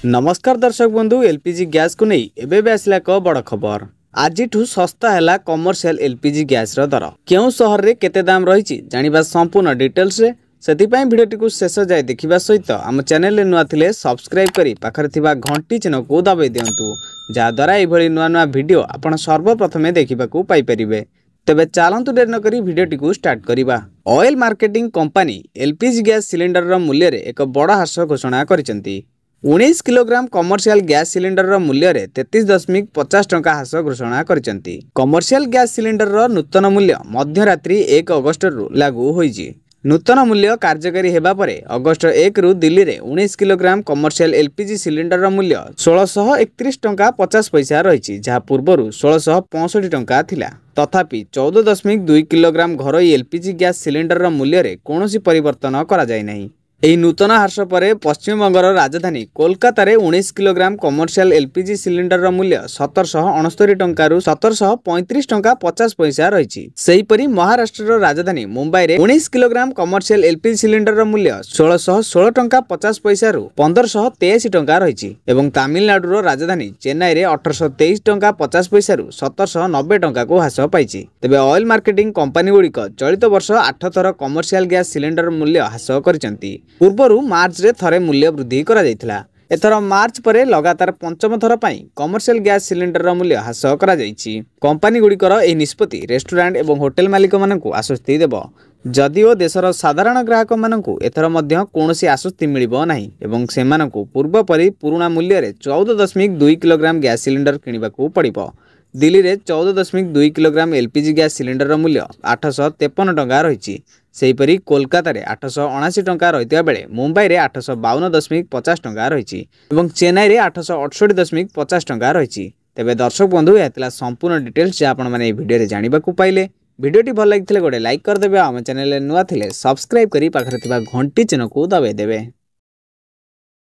नमस्कार दर्शक बंधु एलपीजी गैस को नहीं एबे आसला एक बड़ खबर। आज सस्ता है कमर्शियल एलपीजी गैस दर क्यों सहर रे केते दाम रही जानिबा संपूर्ण डिटेल्स रे सेतिपाई भिडियोटी को शेष जाए देखा सहित आम चैनल रे नुआ थिले सब्सक्राइब करी पाखरे थिबा घंटी चिन्ह को दबाई दियंतु जहाद्वारा एभली नुआ नुआ वीडियो आपण सर्वप्रथमे देखा पाई परिबे। तेबे चलतु डेर न करी भिडियोटी को स्टार्ट करिबा। Oil marketing company LPG gas cylinder मूल्य रे एक बड़ ह्रास घोषणा करिसेंती। 19 किलोग्राम कमर्शियल गैस सिलिंडर मूल्य रे 33.50 टंका ह्रास घोषणा करिसेंती। कमर्शियल गैस सिलिंडर नूतन मूल्य मध्यरात्रि 1 अगस्ट रु लागू होईची। नूतन मूल्य कार्यकारी हेबा परे अगस्ट 1 रु दिल्ली रे 19 किलोग्राम कमर्शियल एलपीजी सिलिंडर मूल्य 1631 टंका 50 पैसा रही जहाँ पूर्व 1665 टंका थिला। तथापि 14.2 किलोग्राम घरोई एलपीजी गैस सिलिंडर मूल्य रे कौनसी परिवर्तन करा जाय नहीं। एही नूतन ह्रास पर पश्चिम बंगर राजधानी कोलकाता रे 19 किलोग्राम कमर्शियल एलपीजी सिलिंडर मूल्य 1769 टंका रु 1735 टंका 50 पैसा रही। सेहीपरि महाराष्ट्र राजधानी मुंबई रे 19 किलोग्राम कमर्शियल एलपीजी सिलिंडर मूल्य 1616 टंका 50 पैसा रु 1583 टंका रही एवं तमिलनाडु राजधानी चेन्नई रे 1823 टंका 50 पैसा रु 1790 टंका को ह्रास पाइछि। तेबे ऑयल मार्केटिंग कंपनी गुड़िक चलित वर्ष 8 थर कमर्शियल गैस सिलिंडर मूल्य ह्रास करिसेंती। पूर्व मार्च रे थरे मूल्य वृद्धि करा जायथिला। एथर मार्च परे लगातार पंचम थर पई कमर्शियल गैस सिलिंडर मूल्य ह्रास करा जायछि। कंपनी गुड़िकर एही निष्पत्ति रेस्टोरेंट एवं होटेल मालिक मानकु आश्वस्ति देबो। जदिओ देशर साधारण ग्राहक मानकु एथर मध्य कोनोसी आश्वस्ति मिलिबो नाही एवं सेमानकु पूर्व परि पुराना मूल्य रे 14.2 किलोग्राम गैस सिलिंडर किनिबाकू पड़िबो। दिल्ली रे 14.2 किलोग्राम एलपीजी गैस सिलिंडर मूल्य 853 टंका रही। सेहीपरि कोलकाता रे 879 टंका रहिता बेले मुंबई रे 852.50 टंका रही एवं चेन्नई रे 868.50 टंका रही। तेबे दर्शक बंधु यह संपूर्ण डिटेल्स जे आपण माने भिडियो रे जानिबा को पाइले। भिडियोटी भल लागिथिले गोटे लाइक कर देबे। आम चैनल नुआ थिले सब्सक्राइब करी पाखरे थिबा घंटी चिन्ह को दबाई देबे।